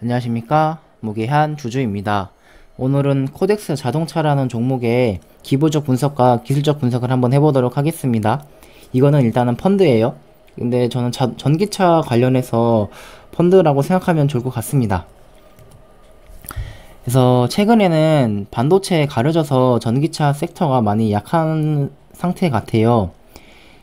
안녕하십니까, 무게한 주주입니다. 오늘은 코덱스 자동차라는 종목의 기본적 분석과 기술적 분석을 한번 해보도록 하겠습니다. 이거는 일단은 펀드예요. 근데 저는 전기차 관련해서 펀드라고 생각하면 좋을 것 같습니다. 그래서 최근에는 반도체에 가려져서 전기차 섹터가 많이 약한 상태 같아요.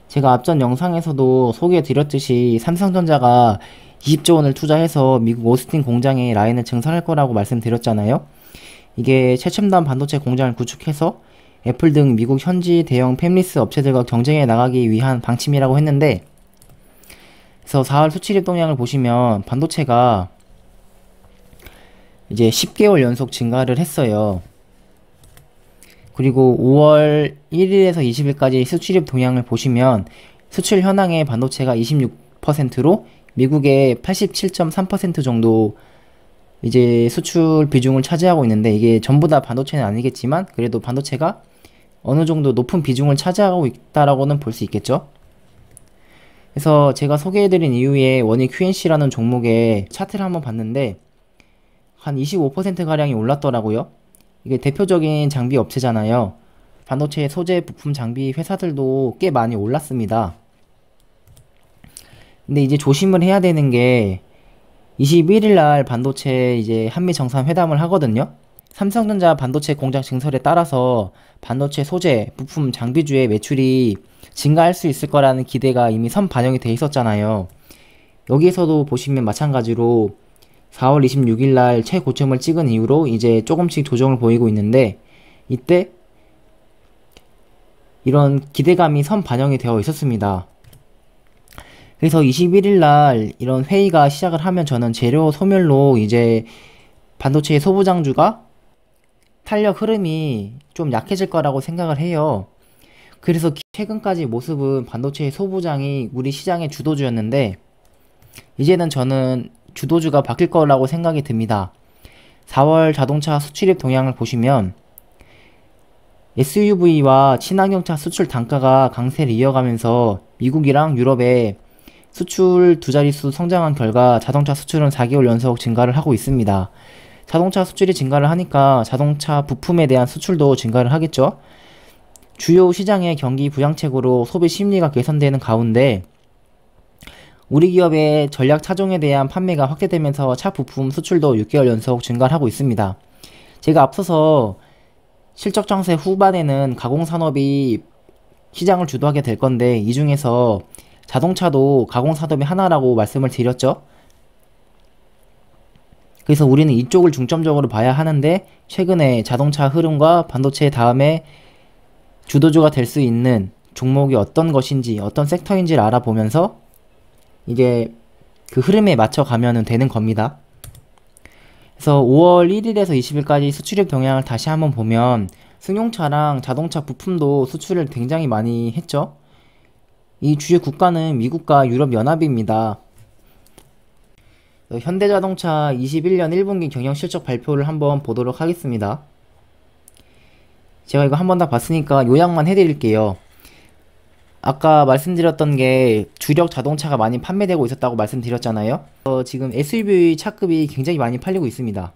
제가 앞전 영상에서도 소개해드렸듯이 삼성전자가 20조 원을 투자해서 미국 오스틴 공장에 라인을 증설할 거라고 말씀드렸잖아요. 이게 최첨단 반도체 공장을 구축해서 애플 등 미국 현지 대형 팹리스 업체들과 경쟁해 나가기 위한 방침이라고 했는데, 그래서 4월 수출입 동향을 보시면 반도체가 이제 10개월 연속 증가를 했어요. 그리고 5월 1일에서 20일까지 수출입 동향을 보시면 수출 현황의 반도체가 26%로 미국의 87.3% 정도 이제 수출 비중을 차지하고 있는데, 이게 전부 다 반도체는 아니겠지만 그래도 반도체가 어느 정도 높은 비중을 차지하고 있다라고는 볼 수 있겠죠. 그래서 제가 소개해드린 이후에 원익 QNC라는 종목의 차트를 한번 봤는데 한 25%가량이 올랐더라고요. 이게 대표적인 장비 업체잖아요. 반도체 소재 부품 장비 회사들도 꽤 많이 올랐습니다. 근데 이제 조심을 해야 되는 게 21일날 반도체 이제 한미 정상회담을 하거든요. 삼성전자 반도체 공장 증설에 따라서 반도체 소재 부품 장비주의 매출이 증가할 수 있을 거라는 기대가 이미 선반영이 돼 있었잖아요. 여기에서도 보시면 마찬가지로 4월 26일날 최고점을 찍은 이후로 이제 조금씩 조정을 보이고 있는데, 이때 이런 기대감이 선반영이 되어 있었습니다. 그래서 21일날 이런 회의가 시작을 하면 저는 재료 소멸로 이제 반도체의 소부장주가 탄력 흐름이 좀 약해질 거라고 생각을 해요. 그래서 최근까지 모습은 반도체의 소부장이 우리 시장의 주도주였는데, 이제는 저는 주도주가 바뀔 거라고 생각이 듭니다. 4월 자동차 수출입 동향을 보시면 SUV와 친환경차 수출 단가가 강세를 이어가면서 미국이랑 유럽에 수출 두 자릿수 성장한 결과 자동차 수출은 4개월 연속 증가를 하고 있습니다. 자동차 수출이 증가를 하니까 자동차 부품에 대한 수출도 증가를 하겠죠. 주요 시장의 경기 부양책으로 소비 심리가 개선되는 가운데 우리 기업의 전략 차종에 대한 판매가 확대되면서 차 부품 수출도 6개월 연속 증가를 하고 있습니다. 제가 앞서서 실적 장세 후반에는 가공산업이 시장을 주도하게 될 건데, 이 중에서 자동차도 가공산업이 하나라고 말씀을 드렸죠. 그래서 우리는 이쪽을 중점적으로 봐야 하는데, 최근에 자동차 흐름과 반도체 다음에 주도주가 될 수 있는 종목이 어떤 것인지, 어떤 섹터인지를 알아보면서 이제 그 흐름에 맞춰 가면 되는 겁니다. 그래서 5월 1일에서 20일까지 수출입 동향을 다시 한번 보면 승용차랑 자동차 부품도 수출을 굉장히 많이 했죠. 이 주요 국가는 미국과 유럽연합입니다. 현대자동차 21년 1분기 경영실적 발표를 한번 보도록 하겠습니다. 제가 이거 한번 다 봤으니까 요약만 해드릴게요. 아까 말씀드렸던 게 주력 자동차가 많이 판매되고 있었다고 말씀드렸잖아요. 지금 SUV 차급이 굉장히 많이 팔리고 있습니다.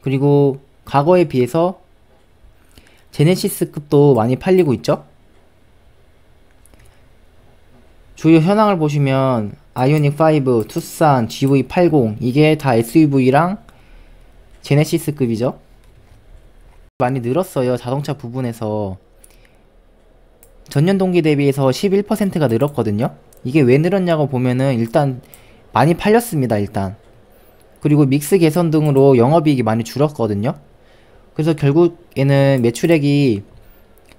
그리고 과거에 비해서 제네시스급도 많이 팔리고 있죠. 주요 현황을 보시면 아이오닉 5, 투싼, GV80 이게 다 SUV랑 제네시스급이죠. 많이 늘었어요. 자동차 부분에서 전년 동기 대비해서 11%가 늘었거든요. 이게 왜 늘었냐고 보면은 일단 많이 팔렸습니다. 일단. 그리고 믹스 개선 등으로 영업이익이 많이 줄었거든요. 그래서 결국에는 매출액이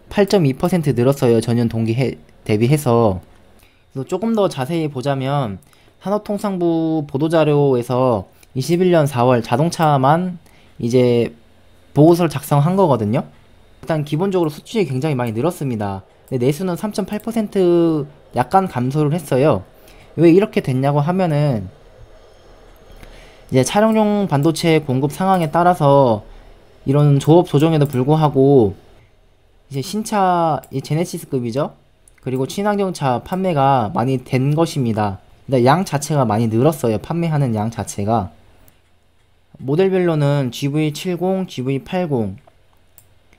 8.2% 늘었어요. 전년 동기 대비해서. 그래서 조금 더 자세히 보자면 산업통상부 보도자료에서 21년 4월 자동차만 이제 보고서를 작성한 거거든요. 일단 기본적으로 수출이 굉장히 많이 늘었습니다. 근데 내수는 3.8% 약간 감소를 했어요. 왜 이렇게 됐냐고 하면은 이제 차량용 반도체 공급 상황에 따라서 이런 조업 조정에도 불구하고 이제 신차 제네시스급이죠. 그리고 친환경차 판매가 많이 된 것입니다. 근데 양 자체가 많이 늘었어요. 판매하는 양 자체가. 모델별로는 GV70, GV80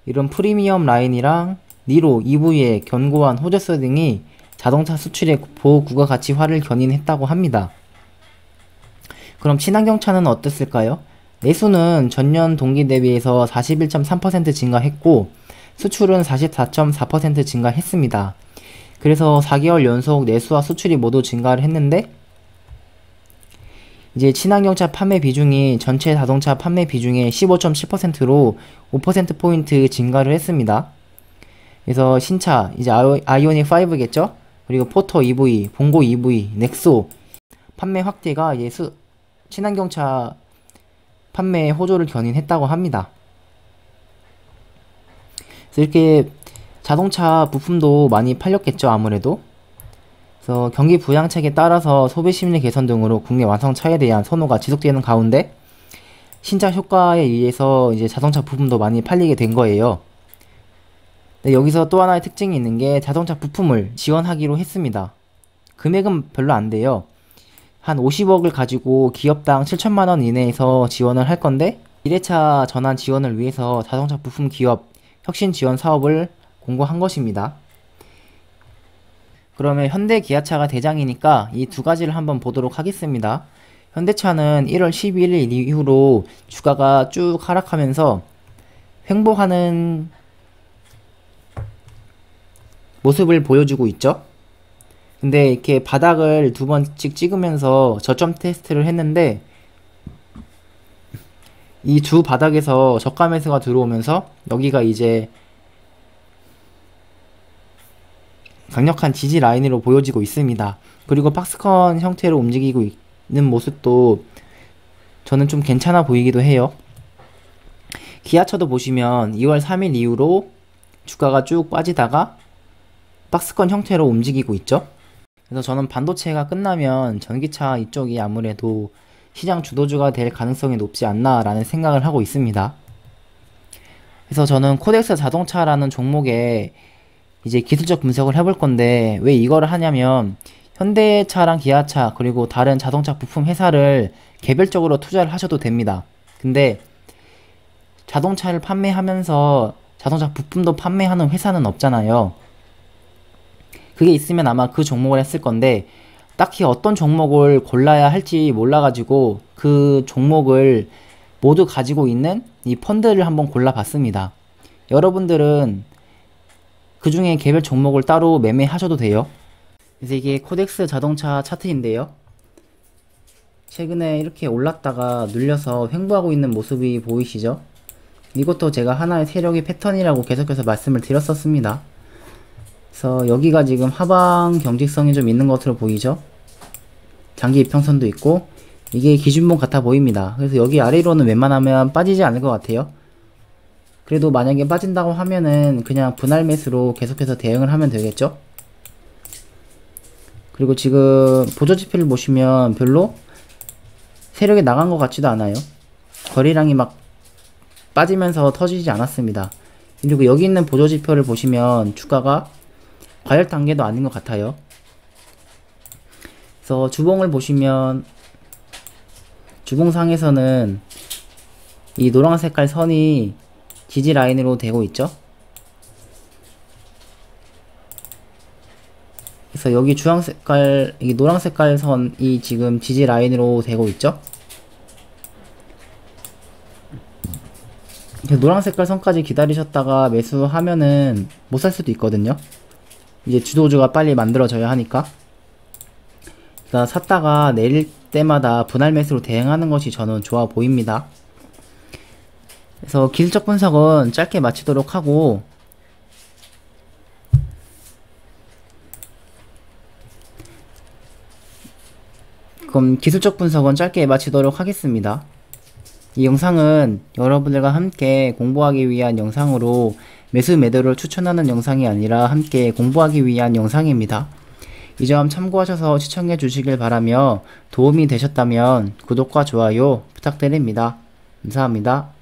이런 프리미엄 라인이랑 니로 EV의 견고한 호저스 등이 자동차 수출의 보호구가 가치화를 견인했다고 합니다. 그럼 친환경차는 어땠을까요? 내수는 전년 동기 대비해서 41.3% 증가했고 수출은 44.4% 증가했습니다. 그래서 4개월 연속 내수와 수출이 모두 증가를 했는데 이제 친환경차 판매 비중이 전체 자동차 판매 비중의 15.7%로 5%포인트 증가를 했습니다. 그래서 신차, 이제 아이오닉 5겠죠? 그리고 포터 EV, 봉고 EV, 넥소 판매 확대가 이제 친환경차 판매에 호조를 견인했다고 합니다. 그래서 이렇게 자동차 부품도 많이 팔렸겠죠, 아무래도. 그래서 경기 부양책에 따라서 소비 심리 개선 등으로 국내 완성차에 대한 선호가 지속되는 가운데 신차 효과에 의해서 이제 자동차 부품도 많이 팔리게 된 거예요. 네, 여기서 또 하나의 특징이 있는 게 자동차 부품을 지원하기로 했습니다. 금액은 별로 안 돼요. 한 50억을 가지고 기업당 7천만원 이내에서 지원을 할 건데 1회차 전환 지원을 위해서 자동차 부품 기업 혁신 지원 사업을 공고한 것입니다. 그러면 현대 기아차가 대장이니까 이 두 가지를 한번 보도록 하겠습니다. 현대차는 1월 11일 이후로 주가가 쭉 하락하면서 횡보하는 모습을 보여주고 있죠. 근데 이렇게 바닥을 두 번씩 찍으면서 저점 테스트를 했는데 이 두 바닥에서 저가 매수가 들어오면서 여기가 이제 강력한 지지 라인으로 보여지고 있습니다. 그리고 박스컨 형태로 움직이고 있는 모습도 저는 좀 괜찮아 보이기도 해요. 기아차도 보시면 2월 3일 이후로 주가가 쭉 빠지다가 박스컨 형태로 움직이고 있죠. 그래서 저는 반도체가 끝나면 전기차 이쪽이 아무래도 시장 주도주가 될 가능성이 높지 않나 라는 생각을 하고 있습니다. 그래서 저는 코덱스 자동차라는 종목에 이제 기술적 분석을 해볼 건데 왜 이거를 하냐면 현대차랑 기아차 그리고 다른 자동차 부품 회사를 개별적으로 투자를 하셔도 됩니다. 근데 자동차를 판매하면서 자동차 부품도 판매하는 회사는 없잖아요. 그게 있으면 아마 그 종목을 했을 건데 딱히 어떤 종목을 골라야 할지 몰라가지고 그 종목을 모두 가지고 있는 이 펀드를 한번 골라봤습니다. 여러분들은 그 중에 개별 종목을 따로 매매하셔도 돼요. 그래서 이게 코덱스 자동차 차트인데요. 최근에 이렇게 올랐다가 눌려서 횡보하고 있는 모습이 보이시죠? 이것도 제가 하나의 세력의 패턴이라고 계속해서 말씀을 드렸었습니다. 그래서 여기가 지금 하방 경직성이 좀 있는 것으로 보이죠? 장기 이평선도 있고 이게 기준봉 같아 보입니다. 그래서 여기 아래로는 웬만하면 빠지지 않을 것 같아요. 그래도 만약에 빠진다고 하면은 그냥 분할 매수로 계속해서 대응을 하면 되겠죠? 그리고 지금 보조지표를 보시면 별로 세력이 나간 것 같지도 않아요. 거래량이 막 빠지면서 터지지 않았습니다. 그리고 여기 있는 보조지표를 보시면 주가가 과열 단계도 아닌 것 같아요. 그래서 주봉을 보시면 주봉상에서는 이 노란 색깔 선이 지지 라인으로 되고 있죠. 그래서 여기 주황 색깔, 이 노란 색깔 선이 지금 지지 라인으로 되고 있죠. 노란 색깔 선까지 기다리셨다가 매수하면은 못 살 수도 있거든요. 이제 주도주가 빨리 만들어져야 하니까. 그러니까 샀다가 내릴 때마다 분할 매수로 대응하는 것이 저는 좋아 보입니다. 그래서 기술적 분석은 짧게 마치도록 하고 그럼 기술적 분석은 짧게 마치도록 하겠습니다. 이 영상은 여러분들과 함께 공부하기 위한 영상으로 매수 매도를 추천하는 영상이 아니라 함께 공부하기 위한 영상입니다. 이 점 참고하셔서 시청해 주시길 바라며 도움이 되셨다면 구독과 좋아요 부탁드립니다. 감사합니다.